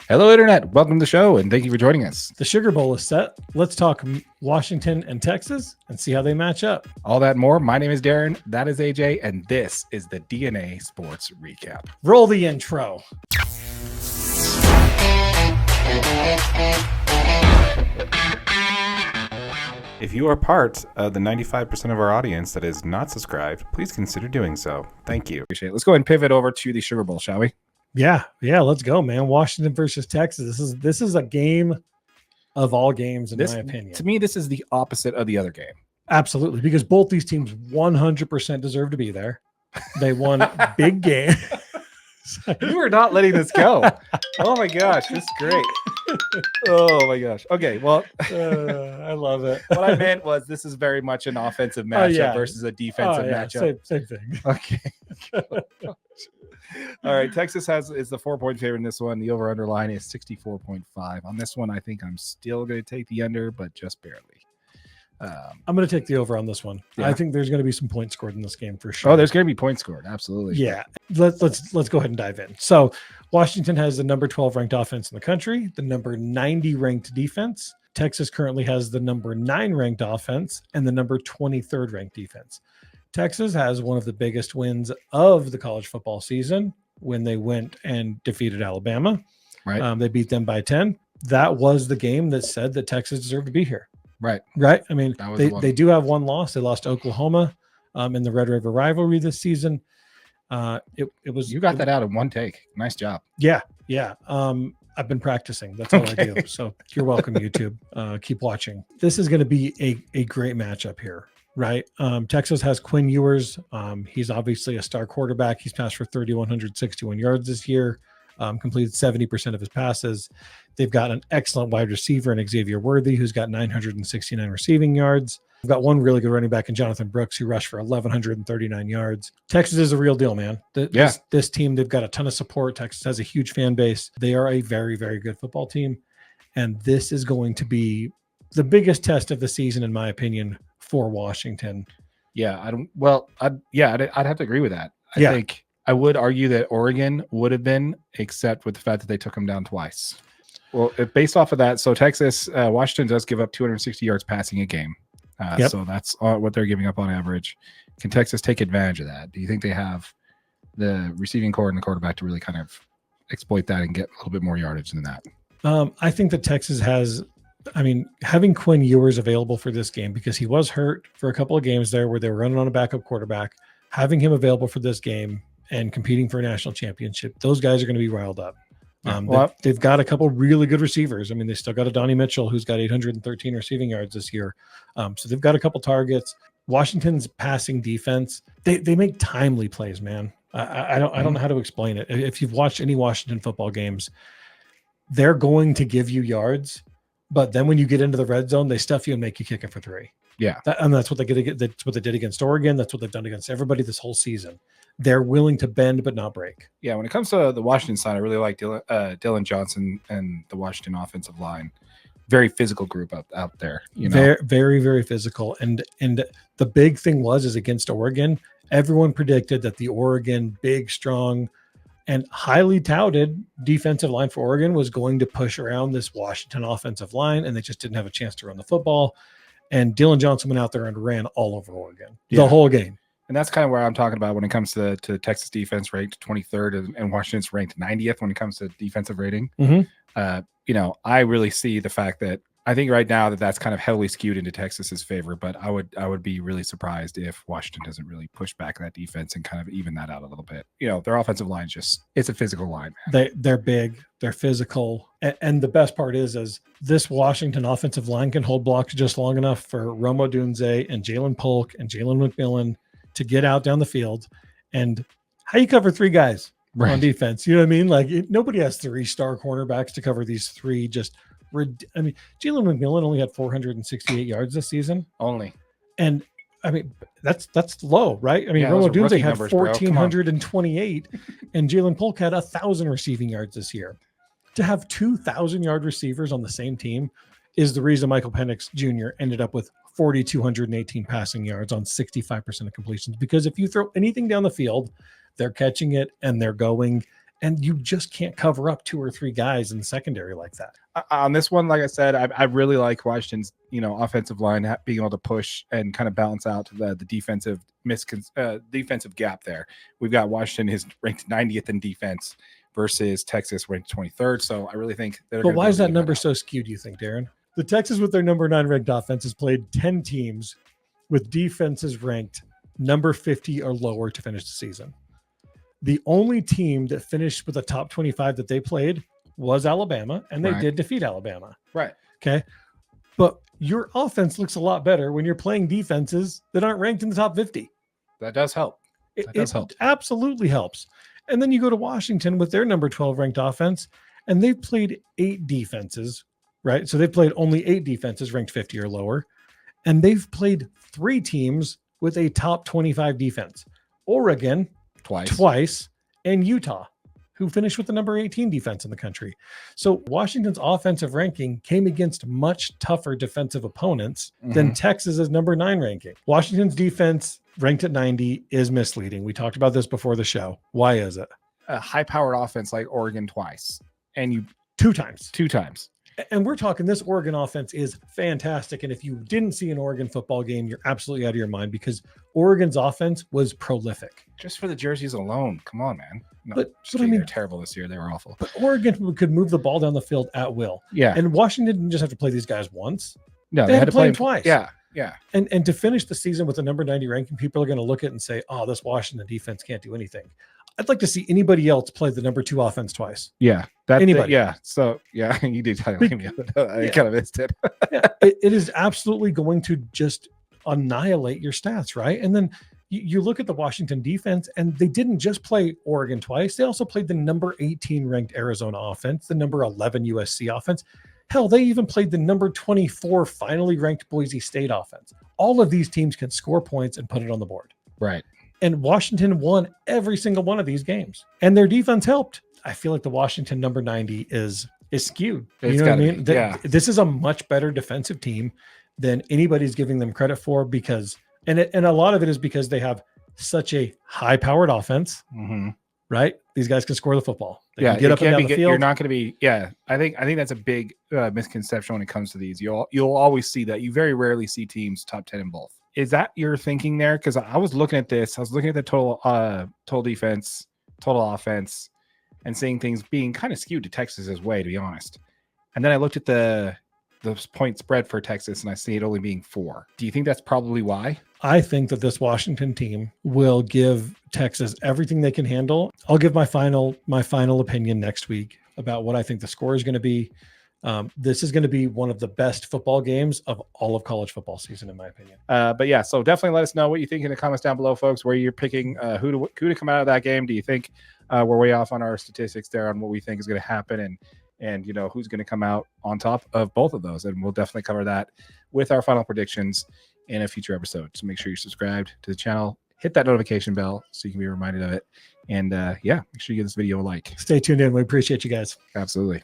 Hello, Internet. Welcome to the show, and thank you for joining us. The Sugar Bowl is set. Let's talk Washington and Texas and see how they match up. All that and more. My name is Darren. That is AJ, and this is the DNA Sports Recap. Roll the intro. If you are part of the 95% of our audience that is not subscribed, please consider doing so. Thank you. Appreciate it. Let's go ahead and pivot over to the Sugar Bowl, shall we? Yeah, let's go, man. Washington versus Texas. This is a game of all games, in my opinion. To me, this is the opposite of the other game. Absolutely, because both these teams 100% deserve to be there. They won big game. You are not letting this go. Oh my gosh, this is great. Oh my gosh. Okay, well, I love it. What I meant was this is very much an offensive matchup versus a defensive matchup. Same thing. Okay. All right, Texas is the 4-point favorite in this one. The over-under line is 64.5. On this one, I think I'm still going to take the under, but just barely. I'm going to take the over on this one. Yeah. I think there's going to be some points scored in this game for sure. Oh, there's going to be points scored. Absolutely. Yeah. Let's go ahead and dive in. So Washington has the number 12 ranked offense in the country, the number 90 ranked defense. Texas currently has the number 9 ranked offense and the number 23rd ranked defense. Texas has one of the biggest wins of the college football season when they went and defeated Alabama. Right. They beat them by 10. That was the game that said that Texas deserved to be here. Right. I mean, they do have one loss. They lost to Oklahoma in the Red River rivalry this season. It was you got that out in one take. Nice job. Yeah. I've been practicing. That's all I do. So you're welcome, YouTube. Keep watching. This is going to be a great matchup here. Right. Texas has Quinn Ewers. He's obviously a star quarterback. He's passed for 3,161 yards this year, completed 70% of his passes. They've got an excellent wide receiver in Xavier Worthy, who's got 969 receiving yards. They've got one really good running back in Jonathan Brooks, who rushed for 1,139 yards. Texas is a real deal, man. This team, they've got a ton of support. Texas has a huge fan base. They are a very, very good football team. And this is going to be the biggest test of the season, in my opinion, for Washington. Yeah, I'd have to agree with that. I think I would argue that Oregon would have been, except with the fact that they took them down twice. Well, based off of that, so Texas, Washington does give up 260 yards passing a game. So that's what they're giving up on average. Can Texas take advantage of that? Do you think they have the receiving core and the quarterback to really kind of exploit that and get a little bit more yardage than that? I think that Texas has. I mean, having Quinn Ewers available for this game, because he was hurt for a couple of games there where they were running on a backup quarterback, having him available for this game and competing for a national championship, those guys are going to be riled up. They've got a couple really good receivers. I mean, they still got a Donnie Mitchell who's got 813 receiving yards this year. So they've got a couple targets. Washington's passing defense, they make timely plays, man. I don't know how to explain it. If you've watched any Washington football games, they're going to give you yards. But then when you get into the red zone, they stuff you and make you kick it for 3. Yeah. That's what they get. That's what they did against Oregon. That's what they've done against everybody this whole season. They're willing to bend but not break. Yeah, when it comes to the Washington side, I really like Dylan Johnson and the Washington offensive line. Very physical group out there. You know? Very, very, very physical. And the big thing is against Oregon, everyone predicted that the Oregon big, strong, and highly touted defensive line for Oregon was going to push around this Washington offensive line, and they just didn't have a chance to run the football. And Dylan Johnson went out there and ran all over Oregon the whole game. And that's kind of where I'm talking about when it comes to Texas defense ranked 23rd and Washington's ranked 90th when it comes to defensive rating. Mm-hmm. I really see the fact that I think right now that's kind of heavily skewed into Texas's favor, but I would be really surprised if Washington doesn't really push back that defense and kind of even that out a little bit. Their offensive line it's a physical line. They're big, they're physical. And the best part is this Washington offensive line can hold blocks just long enough for Romo Dunze and Jalen Polk and Jalen McMillan to get out down the field. And how you cover 3 guys on defense, you know what I mean? Like nobody has 3 star cornerbacks to cover these 3 Jalen McMillan only had 468 yards this season. Only. And I mean, that's low, right? I mean, Romo Dunze had 1,428 and Jalen Polk had 1,000 receiving yards this year. To have 2,000-yard receivers on the same team is the reason Michael Penix Jr. ended up with 4,218 passing yards on 65% of completions. Because if you throw anything down the field, they're catching it and they're going. And you just can't cover up 2 or 3 guys in the secondary like that. On this one, like I said, I really like Washington's offensive line being able to push and kind of balance out the defensive defensive gap there. We've got Washington is ranked 90th in defense versus Texas ranked 23rd. So I really think they're. But why is that number so skewed, do you think, Darren? The Texas with their number 9 ranked offense has played 10 teams with defenses ranked number 50 or lower to finish the season. The only team that finished with a top 25 that they played was Alabama, and they did defeat Alabama. Right. Okay. But your offense looks a lot better when you're playing defenses that aren't ranked in the top 50. That does help. It absolutely helps. And then you go to Washington with their number 12 ranked offense, and they've played 8 defenses, right? So they've played only 8 defenses ranked 50 or lower, and they've played 3 teams with a top 25 defense. Oregon twice, and Utah, who finished with the number 18 defense in the country. So Washington's offensive ranking came against much tougher defensive opponents than Texas's number 9 ranking. Washington's defense ranked at 90 is misleading. We talked about this before the show. Why is it? A high-powered offense like Oregon twice, and you 2 times. And we're talking this Oregon offense is fantastic. And if you didn't see an Oregon football game, you're absolutely out of your mind because Oregon's offense was prolific. Just for the jerseys alone. Come on, man. No, but I mean, they're terrible this year. They were awful. But Oregon could move the ball down the field at will. Yeah. And Washington didn't just have to play these guys once. No, they had to play them twice. Yeah. And to finish the season with a number 90 ranking, people are going to look at it and say, oh, this Washington defense can't do anything. I'd like to see anybody else play the number 2 offense twice. Yeah. Anybody. So, you did kind of me. I kind of missed it. It is absolutely going to just annihilate your stats, right? And then you look at the Washington defense, and they didn't just play Oregon twice. They also played the number 18 ranked Arizona offense, the number 11 USC offense. Hell, they even played the number 24 finally ranked Boise State offense. All of these teams can score points and put it on the board. Right. And Washington won every single one of these games. And their defense helped. I feel like the Washington number 90 is skewed. You know what I mean? This is a much better defensive team than anybody's giving them credit for because, and a lot of it is because they have such a high-powered offense, right? These guys can score the football. They can get up and down the field. You're not going to be. Yeah, I think that's a big misconception when it comes to these. You'll always see that. You very rarely see teams top 10 in both. Is that your thinking there? Because I was looking at this. I was looking at the total defense, total offense, and seeing things being kind of skewed to Texas's way, to be honest. And then I looked at the point spread for Texas, and I see it only being 4. Do you think that's probably why? I think that this Washington team will give Texas everything they can handle. I'll give my final opinion next week about what I think the score is going to be. This is going to be one of the best football games of all of college football season, in my opinion. But yeah, so definitely let us know what you think in the comments down below, folks, where you're picking who to come out of that game. Do you think we're way off on our statistics there on what we think is going to happen and who's going to come out on top of both of those? And we'll definitely cover that with our final predictions in a future episode. So make sure you're subscribed to the channel, hit that notification bell so you can be reminded of it. And make sure you give this video a like. Stay tuned in. We appreciate you guys. Absolutely.